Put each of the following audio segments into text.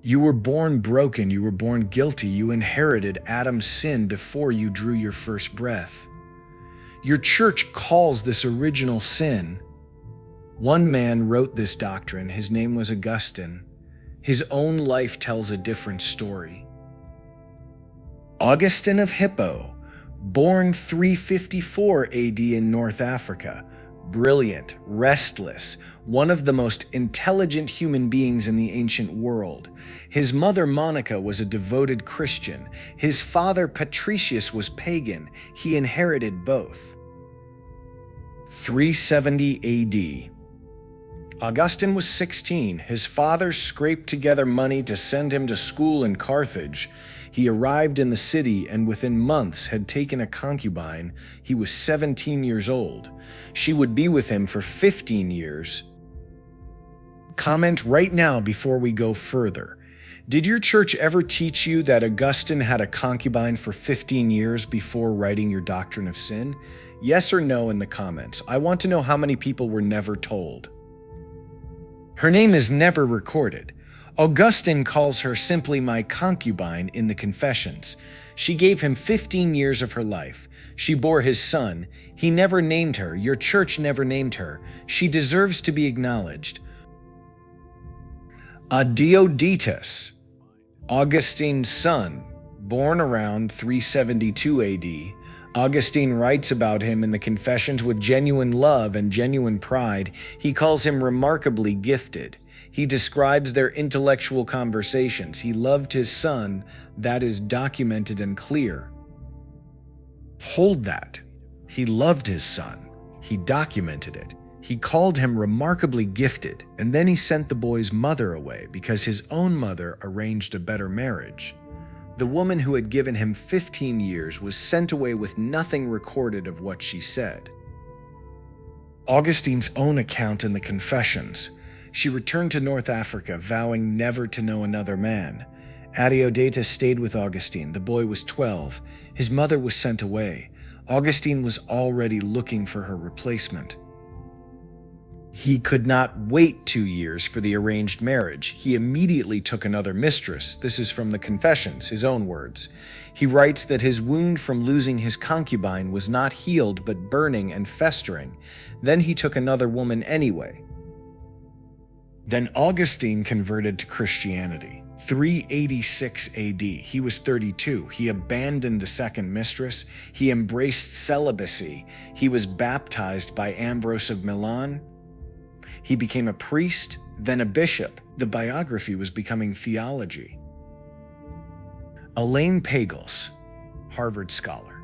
You were born broken, you were born guilty, you inherited Adam's sin before you drew your first breath. Your church calls this original sin. One man wrote this doctrine, his name was Augustine. His own life tells a different story. Augustine of Hippo, born 354 AD in North Africa, brilliant, restless, one of the most intelligent human beings in the ancient world. His mother Monica was a devoted Christian. His father Patricius was pagan. He inherited both. 370 AD. Augustine was 16. His father scraped together money to send him to school in Carthage. He arrived in the city and within months had taken a concubine. He was 17 years old. She would be with him for 15 years. Comment right now before we go further. Did your church ever teach you that Augustine had a concubine for 15 years before writing your doctrine of sin? Yes or no in the comments. I want to know how many people were never told. Her name is never recorded. Augustine calls her simply my concubine in the Confessions. She gave him 15 years of her life. She bore his son. He never named her. Your church never named her. She deserves to be acknowledged. Adeodatus, Augustine's son, born around 372 AD. Augustine writes about him in the Confessions with genuine love and genuine pride. He calls him remarkably gifted. He describes their intellectual conversations. He loved his son. That is documented and clear. Hold that. He loved his son. He documented it. He called him remarkably gifted, and then he sent the boy's mother away because his own mother arranged a better marriage. The woman who had given him 15 years was sent away with nothing recorded of what she said. Augustine's own account in the Confessions. She returned to North Africa, vowing never to know another man. Adeodatus stayed with Augustine. The boy was 12. His mother was sent away. Augustine was already looking for her replacement. He could not wait 2 years for the arranged marriage. He immediately took another mistress. This is from the Confessions, his own words. He writes that his wound from losing his concubine was not healed but burning and festering. Then he took another woman anyway. Then Augustine converted to Christianity. 386 AD. He was 32. He abandoned the second mistress. He embraced celibacy. He was baptized by Ambrose of Milan. He became a priest, then a bishop. The biography was becoming Theology. Elaine Pagels, Harvard scholar.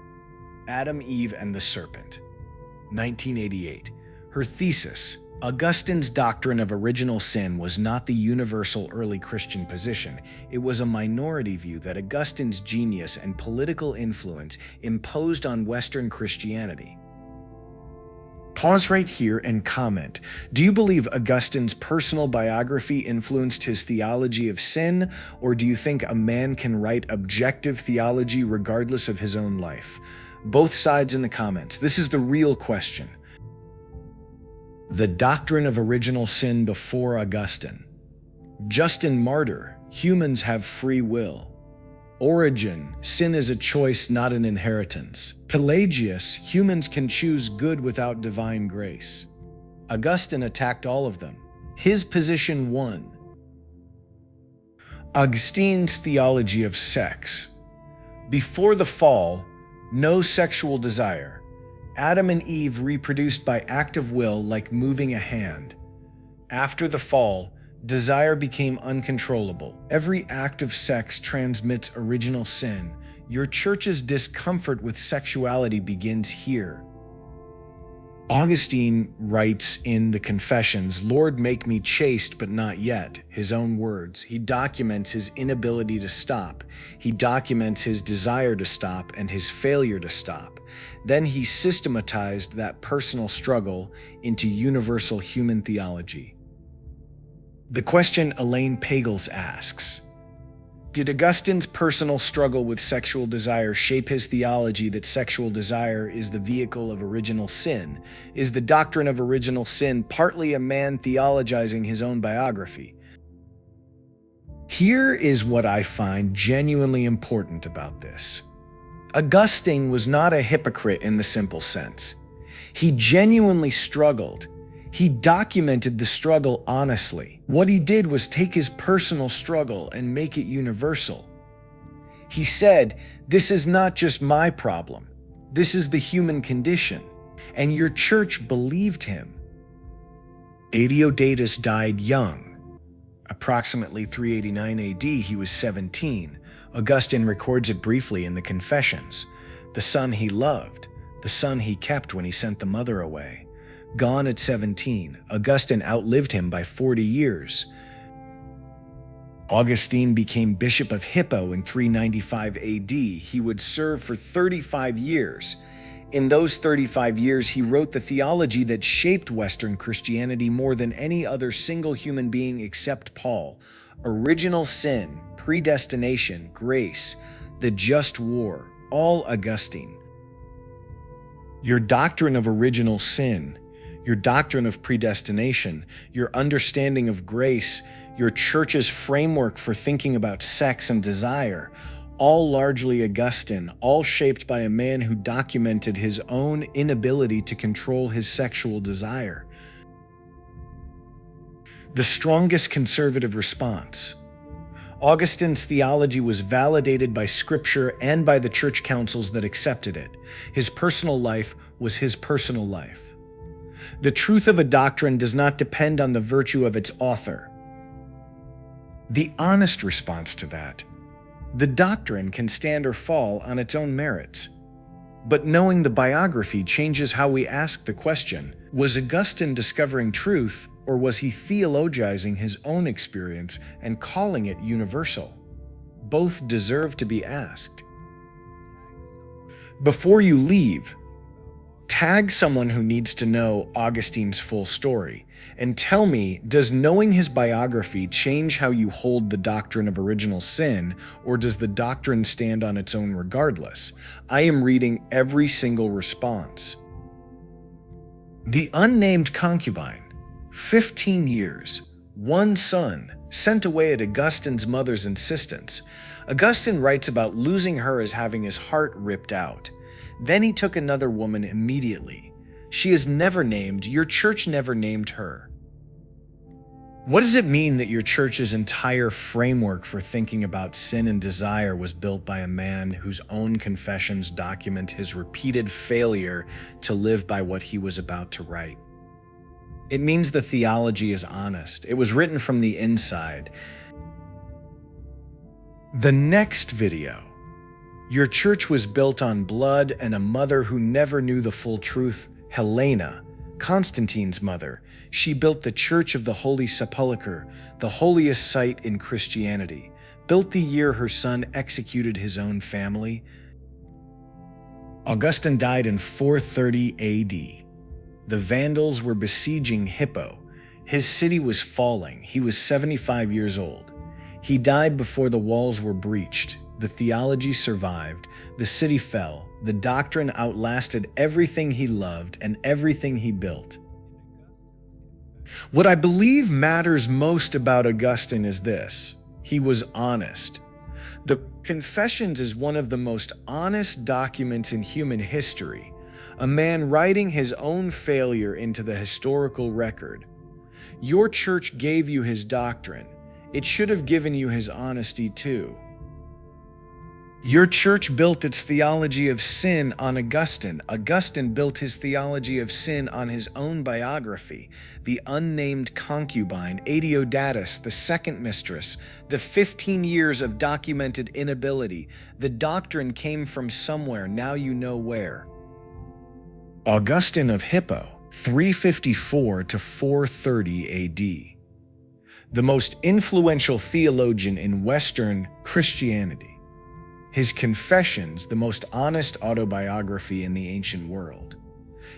Adam, Eve, and the Serpent, 1988. Her thesis, Augustine's doctrine of original sin was not the universal early Christian position. It was a minority view that Augustine's genius and political influence imposed on Western Christianity. Pause right here and comment. Do you believe Augustine's personal biography influenced his theology of sin, or do you think a man can write objective theology regardless of his own life? Both sides in the comments. This is the real question. The doctrine of original sin before Augustine. Justin Martyr, humans have free will. Origen, sin is a choice, not an inheritance. Pelagius, humans can choose good without divine grace. Augustine attacked all of them. His position won. Augustine's theology of sex. Before the fall, no sexual desire. Adam and Eve reproduced by act of will like moving a hand. After the fall, desire became uncontrollable. Every act of sex transmits original sin. Your church's discomfort with sexuality begins here. Augustine writes in the Confessions, "Lord, make me chaste, but not yet." His own words. He documents his inability to stop. He documents his desire to stop and his failure to stop. Then he systematized that personal struggle into universal human theology. The question Elaine Pagels asks, did Augustine's personal struggle with sexual desire shape his theology that sexual desire is the vehicle of original sin? Is the doctrine of original sin partly a man theologizing his own biography? Here is what I find genuinely important about this. Augustine was not a hypocrite in the simple sense. He genuinely struggled. He documented the struggle honestly. What he did was take his personal struggle and make it universal. He said, "This is not just my problem. This is the human condition." And your church believed him. Adeodatus died young. Approximately 389 AD, he was 17. Augustine records it briefly in the Confessions. The son he loved, the son he kept when he sent the mother away. Gone at 17, Augustine outlived him by 40 years. Augustine became Bishop of Hippo in 395 AD. He would serve for 35 years. In those 35 years, he wrote the theology that shaped Western Christianity more than any other single human being except Paul. Original sin, predestination, grace, the just war, all Augustine. Your doctrine of original sin, your doctrine of predestination, your understanding of grace, your church's framework for thinking about sex and desire, all largely Augustine, all shaped by a man who documented his own inability to control his sexual desire. The strongest conservative response. Augustine's theology was validated by Scripture and by the church councils that accepted it. His personal life was his personal life. The truth of a doctrine does not depend on the virtue of its author. The honest response to that: the doctrine can stand or fall on its own merits. But knowing the biography changes how we ask the question, was Augustine discovering truth, or was he theologizing his own experience and calling it universal? Both deserve to be asked. Before you leave, tag someone who needs to know Augustine's full story, and tell me, does knowing his biography change how you hold the doctrine of original sin, or does the doctrine stand on its own regardless? I am reading every single response. The unnamed concubine, 15 years, one son, sent away at Augustine's mother's insistence. Augustine writes about losing her as having his heart ripped out. Then he took another woman immediately. She is never named. Your church never named her. What does it mean that your church's entire framework for thinking about sin and desire was built by a man whose own confessions document his repeated failure to live by what he was about to write? It means the theology is honest. It was written from the inside. The next video. Your church was built on blood and a mother who never knew the full truth, Helena, Constantine's mother. She built the Church of the Holy Sepulchre, the holiest site in Christianity, built the year her son executed his own family. Augustine died in 430 AD. The Vandals were besieging Hippo. His city was falling. He was 75 years old. He died before the walls were breached. The theology survived, the city fell, the doctrine outlasted everything he loved and everything he built. What I believe matters most about Augustine is this: he was honest. The Confessions is one of the most honest documents in human history, a man writing his own failure into the historical record. Your church gave you his doctrine. It should have given you his honesty too. Your church built its theology of sin on Augustine. Augustine built his theology of sin on his own biography, the unnamed concubine, Adeodatus, the second mistress, the 15 years of documented inability. The doctrine came from somewhere, now you know where. Augustine of Hippo, 354 to 430 AD. The most influential theologian in Western Christianity. His Confessions, the most honest autobiography in the ancient world.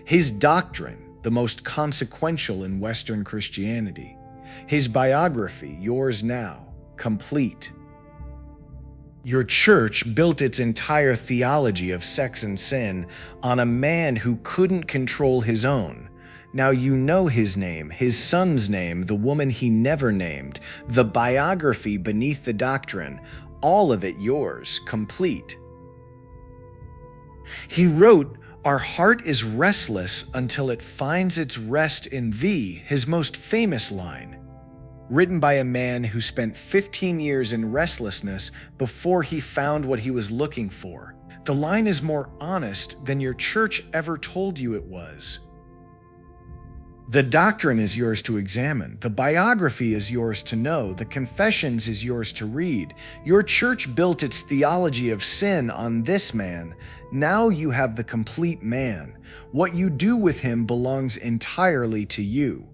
His doctrine, the most consequential in Western Christianity. His biography, yours now, complete. Your church built its entire theology of sex and sin on a man who couldn't control his own. Now you know his name, his son's name, the woman he never named, the biography beneath the doctrine, all of it yours, complete. He wrote, "Our heart is restless until it finds its rest in thee," his most famous line, written by a man who spent 15 years in restlessness before he found what he was looking for. The line is more honest than your church ever told you it was. The doctrine is yours to examine. The biography is yours to know. The confessions is yours to read. Your church built its theology of sin on this man. Now you have the complete man. What you do with him belongs entirely to you.